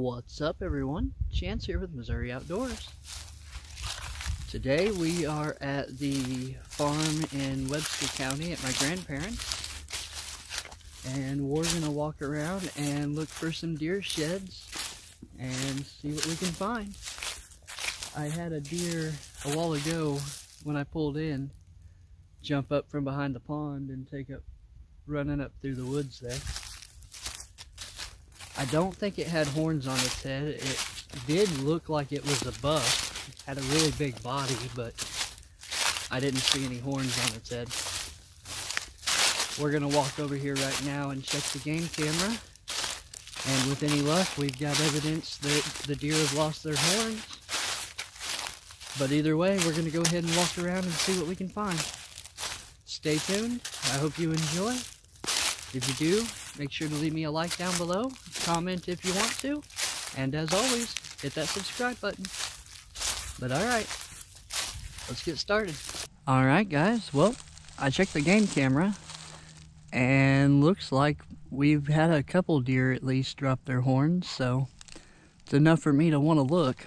What's up, everyone? Chance here with Missouri Outdoors. Today we are at the farm in Webster County at my grandparents, and we're gonna walk around and look for some deer sheds and see what we can find. I had a deer a while ago when I pulled in jump up from behind the pond and take up running up through the woods there. I don't think it had horns on its head. It did look like it was a buck. It had a really big body, but I didn't see any horns on its head. We're gonna walk over here right now and check the game camera. And with any luck, we've got evidence that the deer have lost their horns. But either way, we're gonna go ahead and walk around and see what we can find. Stay tuned. I hope you enjoy. If you do, make sure to leave me a like down below, comment if you want to, and as always, hit that subscribe button. But alright, let's get started. Alright guys, well, I checked the game camera, and looks like we've had a couple deer at least drop their horns, so it's enough for me to want to look.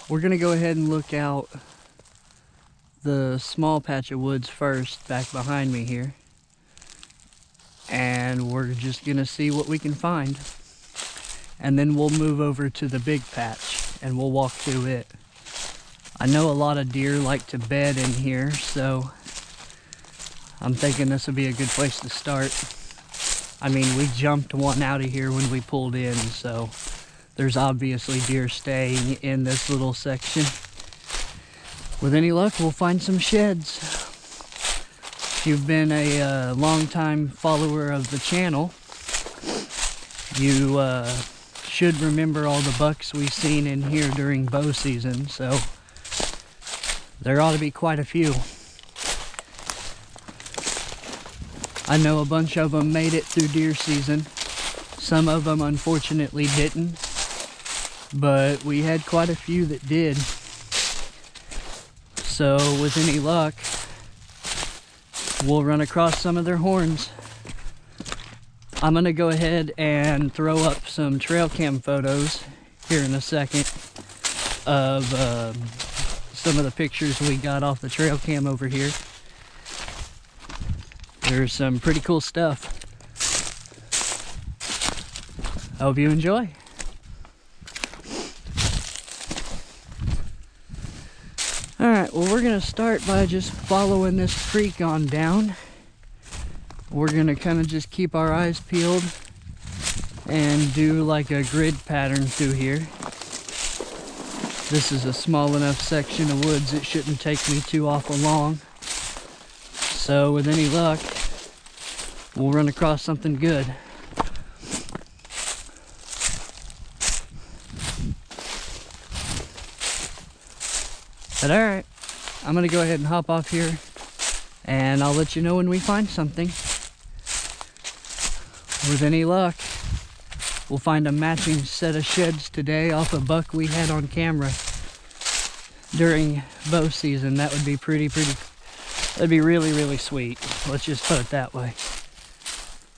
We're going to go ahead and look out the small patch of woods first, back behind me here. And we're just gonna see what we can find, and then we'll move over to the big patch and we'll walk through it. I know a lot of deer like to bed in here, so I'm thinking this will be a good place to start. I mean, we jumped one out of here when we pulled in, so there's obviously deer staying in this little section. With any luck, we'll find some sheds. If you've been a long-time follower of the channel, you should remember all the bucks we've seen in here during bow season, so there ought to be quite a few. I know a bunch of them made it through deer season. Some of them unfortunately didn't, but we had quite a few that did. So with any luck, we'll run across some of their horns. I'm gonna go ahead and throw up some trail cam photos here in a second of some of the pictures we got off the trail cam over here. There's some pretty cool stuff. I hope you enjoy. Alright, well, we're going to start by just following this creek on down. We're going to kind of just keep our eyes peeled and do like a grid pattern through here. This is a small enough section of woods it shouldn't take me too awful long. So with any luck, we'll run across something good. But alright, I'm going to go ahead and hop off here, and I'll let you know when we find something. With any luck, we'll find a matching set of sheds today off a buck we had on camera during bow season. That would be that'd be really, really sweet. Let's just put it that way.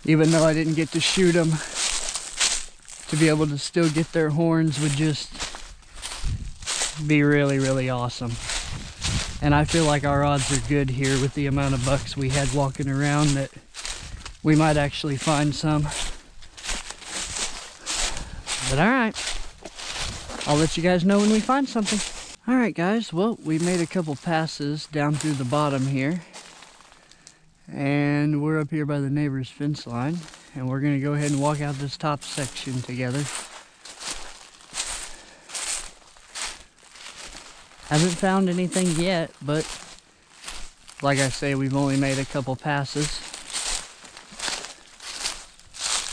Even though I didn't get to shoot them, to be able to still get their horns would just be really, really awesome. And I feel like our odds are good here with the amount of bucks we had walking around that we might actually find some. But alright, I'll let you guys know when we find something. Alright guys, well, we made a couple passes down through the bottom here, and we're up here by the neighbor's fence line, and we're going to go ahead and walk out this top section together. Haven't found anything yet, but like I say, we've only made a couple passes.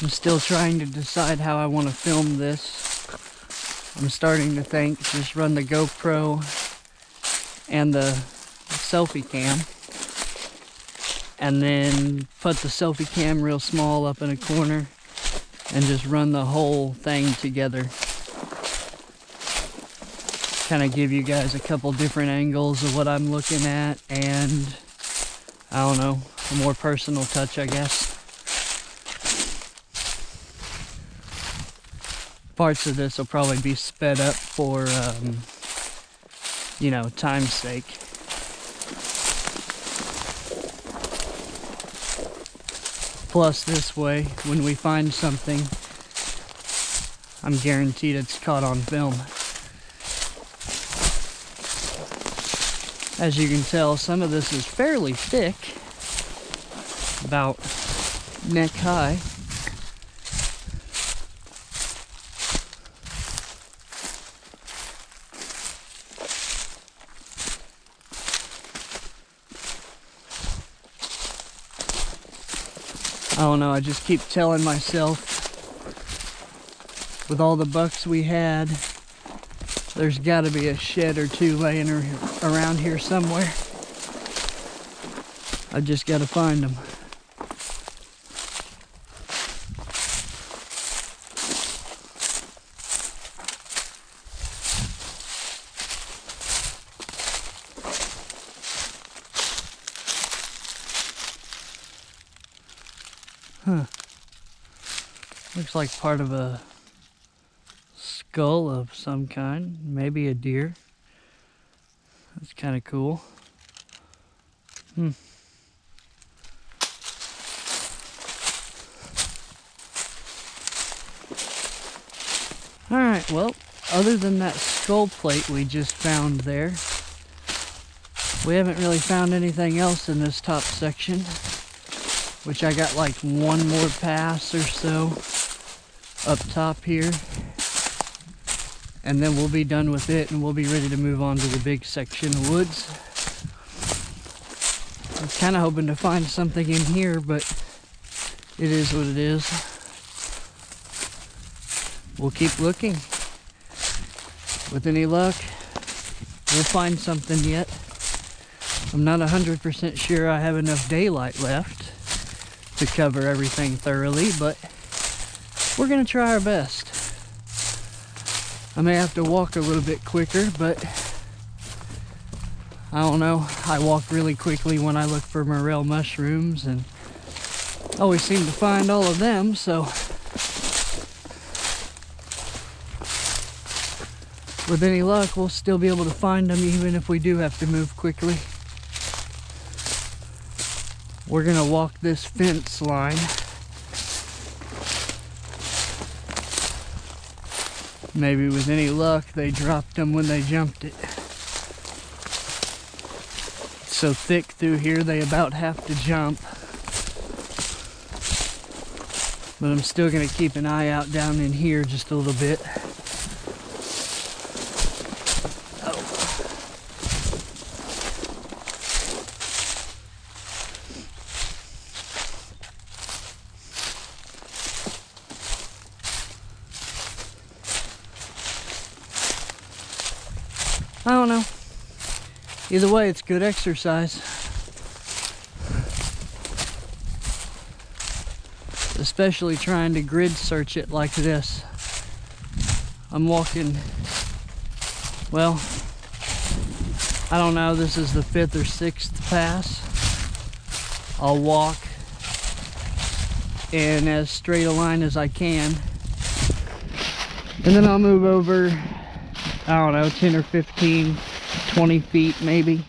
I'm still trying to decide how I want to film this. I'm starting to think just run the GoPro and the selfie cam, and then put the selfie cam real small up in a corner and just run the whole thing together. Kind of give you guys a couple different angles of what I'm looking at, and I don't know, a more personal touch, I guess. Parts of this will probably be sped up for, you know, time's sake. Plus this way, when we find something, I'm guaranteed it's caught on film. As you can tell, some of this is fairly thick, about neck high. I don't know, I just keep telling myself, with all the bucks we had, there's got to be a shed or two laying around here somewhere. I just got to find them. Huh. Looks like part of a skull of some kind. Maybe a deer. That's kind of cool. Alright, well, other than that skull plate we just found there, we haven't really found anything else in this top section. Which I got like one more pass or so up top here. And then we'll be done with it and we'll be ready to move on to the big section of woods. I was kind of hoping to find something in here, but it is what it is. We'll keep looking. With any luck, we'll find something yet. I'm not 100% sure I have enough daylight left to cover everything thoroughly, but we're gonna try our best. I may have to walk a little bit quicker, but I don't know. I walk really quickly when I look for morel mushrooms and always seem to find all of them, so with any luck we'll still be able to find them even if we do have to move quickly. We're gonna walk this fence line. Maybe with any luck they dropped them when they jumped it. It's so thick through here they about have to jump. But I'm still gonna keep an eye out down in here just a little bit. I don't know. Either way, it's good exercise. Especially trying to grid search it like this. I'm walking, well, I don't know, this is the 5th or 6th pass. I'll walk in as straight a line as I can. And then I'll move over, I don't know, 10 or 15, 20 feet maybe,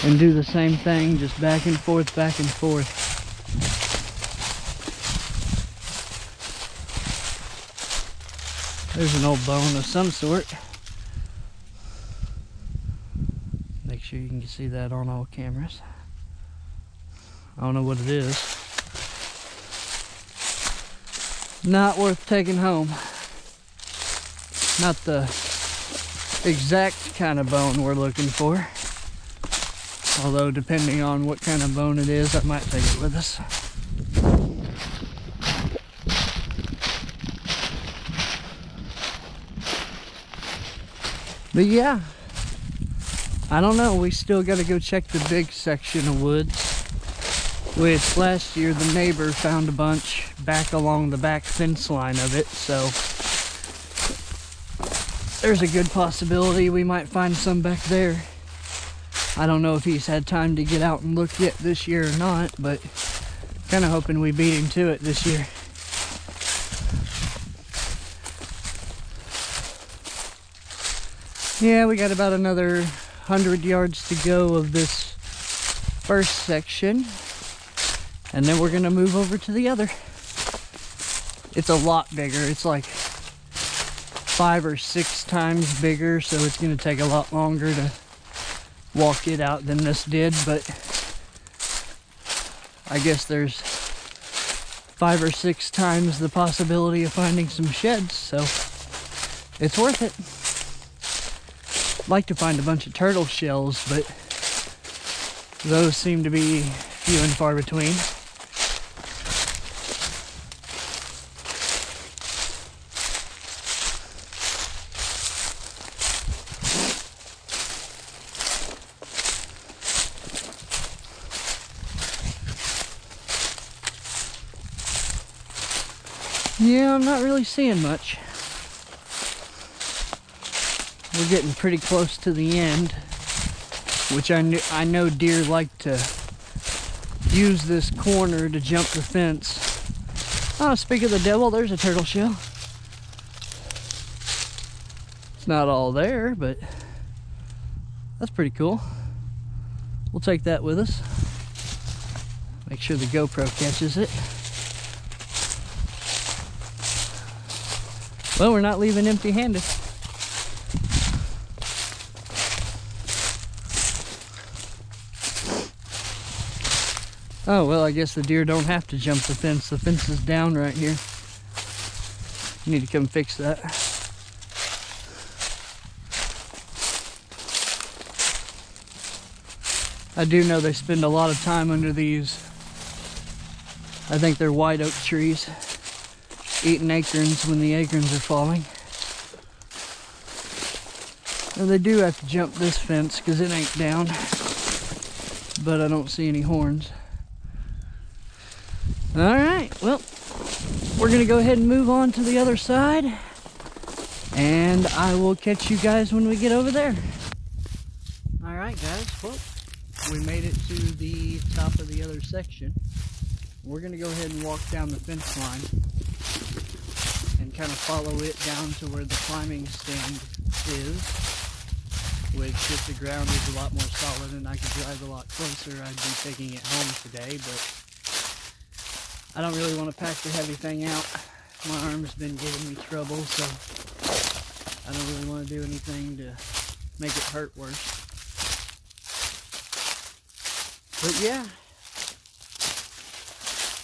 and do the same thing, just back and forth, back and forth. There's an old bone of some sort. Make sure you can see that on all cameras. I don't know what it is. Not worth taking home. Not the exact kind of bone we're looking for. Although depending on what kind of bone it is, I might take it with us. But yeah, I don't know, we still gotta go check the big section of woods. Which last year the neighbor found a bunch back along the back fence line of it, so there's a good possibility we might find some back there. I don't know if he's had time to get out and look yet this year or not, but kind of hoping we beat him to it this year. Yeah, we got about another 100 yards to go of this first section, and then we're gonna move over to the other. It's a lot bigger. It's like 5 or 6 times bigger, so it's gonna take a lot longer to walk it out than this did, but I guess there's 5 or 6 times the possibility of finding some sheds, so it's worth it. I'd like to find a bunch of turtle shells, but those seem to be few and far between. Yeah, I'm not really seeing much. We're getting pretty close to the end, which I know deer like to use this corner to jump the fence. Oh, speak of the devil, there's a turtle shell. It's not all there, but that's pretty cool. We'll take that with us. Make sure the GoPro catches it. Well, we're not leaving empty-handed. Oh, well, I guess the deer don't have to jump the fence. The fence is down right here. You need to come fix that. I do know they spend a lot of time under these, I think they're white oak trees, eating acorns when the acorns are falling. And they do have to jump this fence because it ain't down, but I don't see any horns. Alright, well, we're going to go ahead and move on to the other side, and I will catch you guys when we get over there. Alright guys, well, we made it to the top of the other section. We're going to go ahead and walk down the fence line and kind of follow it down to where the climbing stand is, which if the ground is a lot more solid and I could drive a lot closer, I'd be taking it home today, but I don't really want to pack the heavy thing out. My arm's been giving me trouble, so I don't really want to do anything to make it hurt worse. But yeah,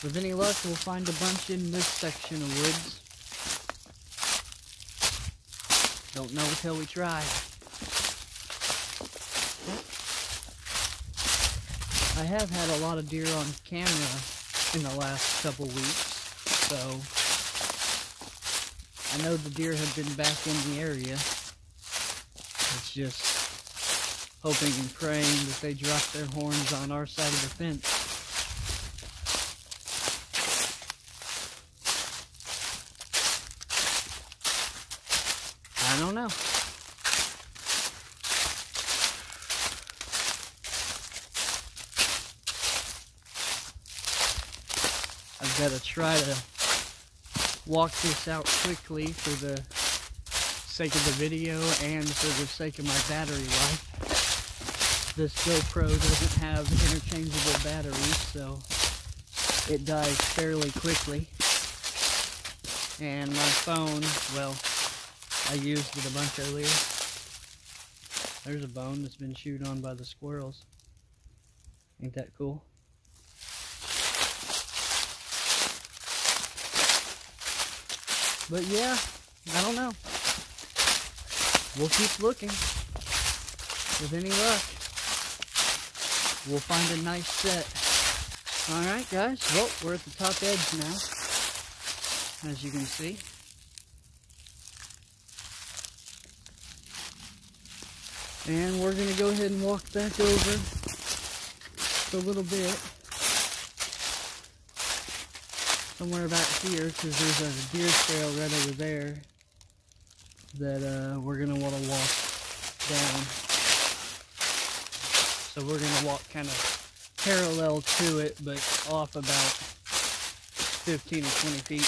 with any luck, we'll find a bunch in this section of woods. Don't know until we try. I have had a lot of deer on camera in the last couple weeks, so I know the deer have been back in the area. It's just hoping and praying that they drop their horns on our side of the fence. I don't know. I've got to try to walk this out quickly for the sake of the video and for the sake of my battery life. This GoPro doesn't have interchangeable batteries, so it dies fairly quickly. And my phone, well, I used it a bunch earlier. There's a bone that's been chewed on by the squirrels. Ain't that cool? But yeah, I don't know. We'll keep looking. With any luck, we'll find a nice set. Alright guys, well, we're at the top edge now, as you can see. And we're going to go ahead and walk back over just a little bit. Somewhere about here, because there's a deer trail right over there that we're going to want to walk down. So we're going to walk kind of parallel to it, but off about 15 or 20 feet.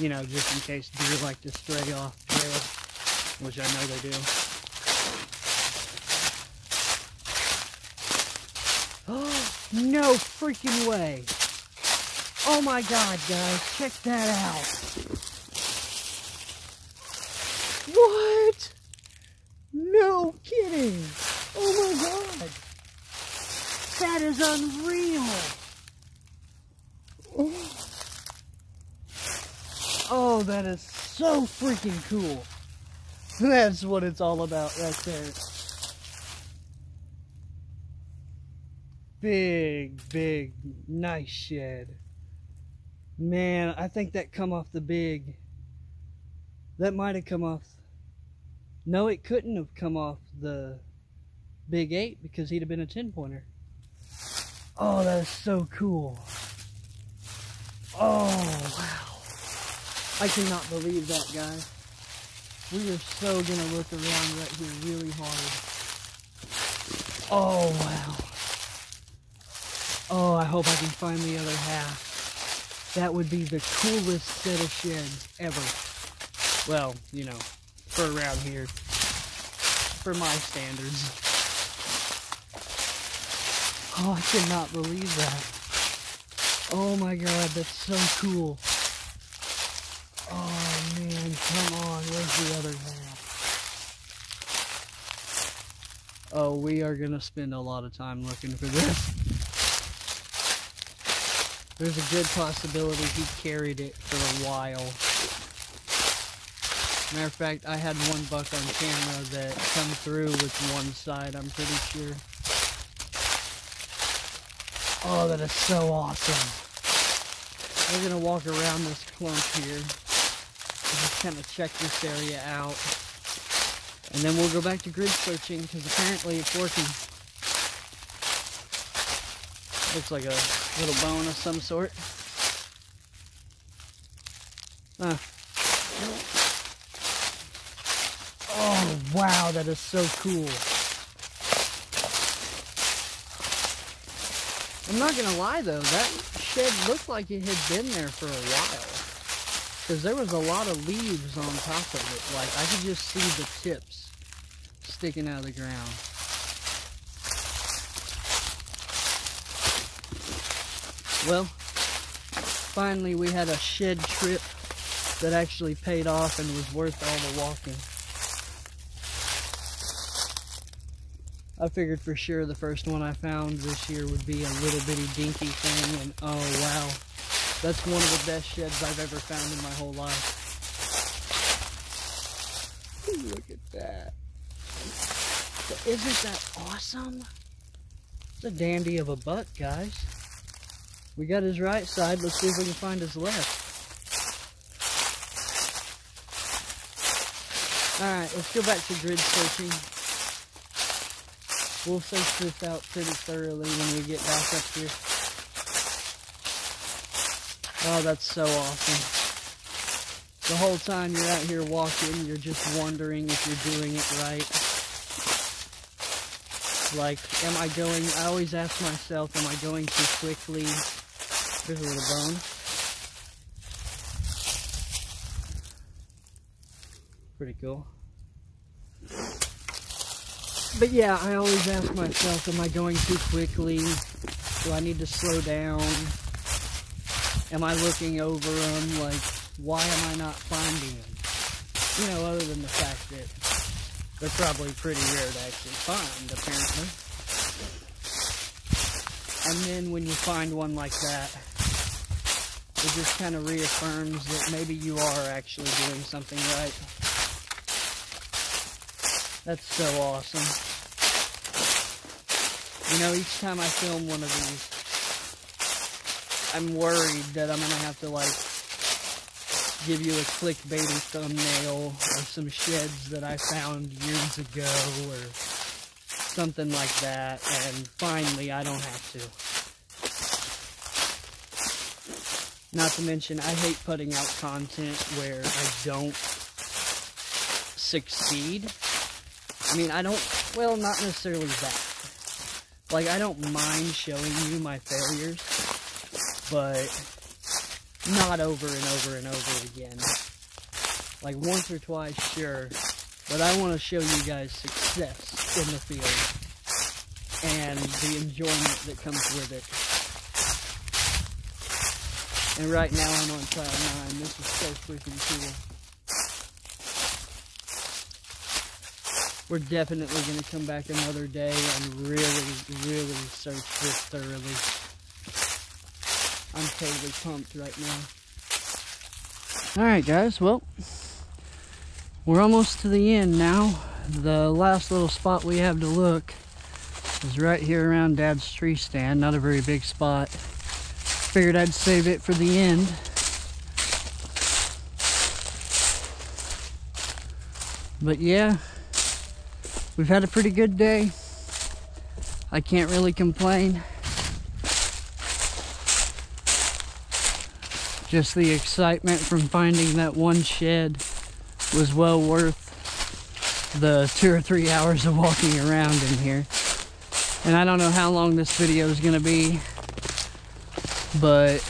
You know, just in case deer like to stray off trail. which I know they do. Oh, no freaking way. Oh my God, guys, check that out. What? No kidding. Oh my God. That is unreal. Oh, that is so freaking cool. That's what it's all about right there. Big, nice shed. Man, I think that come off the big. That might have come off. No, it couldn't have come off the Big 8 because he'd have been a 10-pointer. Oh, that is so cool. Oh, wow. I cannot believe that, guys. We are so going to look around right here really hard. Oh, wow. Oh, I hope I can find the other half. That would be the coolest set of sheds ever. Well, you know, for around here. For my standards. Oh, I cannot believe that. Oh my God, that's so cool. Oh man, come on, where's the other half? Oh, we are gonna spend a lot of time looking for this. There's a good possibility he carried it for a while. Matter of fact, I had one buck on camera that come through with one side, I'm pretty sure. Oh, that is so awesome. We're gonna walk around this clump here. Just kind of check this area out. And then we'll go back to grid searching because apparently it's working. Looks like a little bone of some sort. Huh. Oh, wow, that is so cool. I'm not gonna lie though, that shed looked like it had been there for a while. Because there was a lot of leaves on top of it. Like, I could just see the tips sticking out of the ground. Well, finally we had a shed trip that actually paid off and was worth all the walking. I figured for sure the first one I found this year would be a little bitty dinky thing, and oh wow, that's one of the best sheds I've ever found in my whole life. Look at that. Isn't that awesome? It's a dandy of a butt, guys. We got his right side, let's see if we can find his left. Alright, let's go back to grid searching. We'll search this out pretty thoroughly when we get back up here. Oh, that's so awesome. The whole time you're out here walking, you're just wondering if you're doing it right. Like, I always ask myself, am I going too quickly? There's a little bone. Pretty cool. But yeah, I always ask myself, am I going too quickly? Do I need to slow down? Am I looking over them? Like, why am I not finding them? You know, other than the fact that they're probably pretty rare to actually find, apparently. And then when you find one like that, it just kind of reaffirms that maybe you are actually doing something right. That's so awesome. You know, each time I film one of these, I'm worried that I'm going to have to, like, give you a clickbaity thumbnail or some sheds that I found years ago or something like that, and finally I don't have to. Not to mention, I hate putting out content where I don't succeed. I mean, well, not necessarily that. Like, I don't mind showing you my failures, but not over and over and over again. Like, once or twice, sure, but I want to show you guys success in the field and the enjoyment that comes with it. And right now I'm on cloud 9. This is so freaking cool. We're definitely going to come back another day and really search this thoroughly. I'm totally pumped right now. Alright guys, well, we're almost to the end now. The last little spot we have to look is right here around Dad's tree stand. Not a very big spot. Figured I'd save it for the end. But yeah, we've had a pretty good day. I can't really complain. Just the excitement from finding that one shed was well worth the 2 or 3 hours of walking around in here. And I don't know how long this video is gonna be, but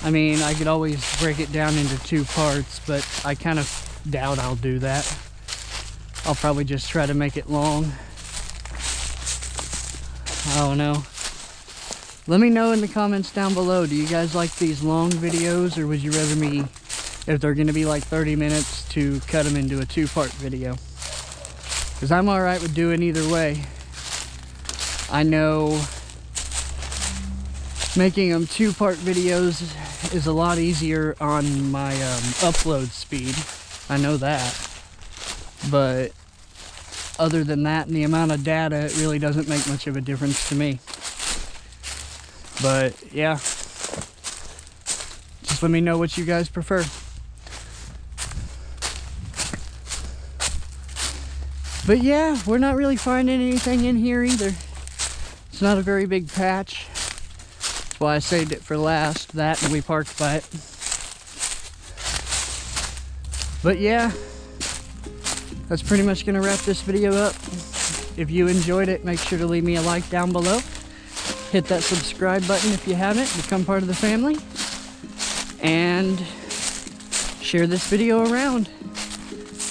I mean, I could always break it down into 2 parts, but I kind of doubt I'll do that. I'll probably just try to make it long. I don't know. Let me know in the comments down below, do you guys like these long videos, or would you rather me, if they're gonna be like 30 minutes, to cut them into a 2-part video? Because I'm alright with doing either way. I know making them 2-part videos is a lot easier on my upload speed. I know that. But other than that and the amount of data, it really doesn't make much of a difference to me. But yeah, just let me know what you guys prefer. But yeah, we're not really finding anything in here either. It's not a very big patch. That's why I saved it for last, that, and we parked by it. But yeah, that's pretty much gonna wrap this video up. If you enjoyed it, make sure to leave me a like down below. Hit that subscribe button if you haven't, become part of the family. And share this video around.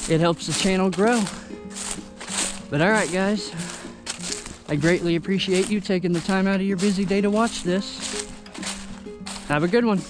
It helps the channel grow. But alright guys, I greatly appreciate you taking the time out of your busy day to watch this. Have a good one.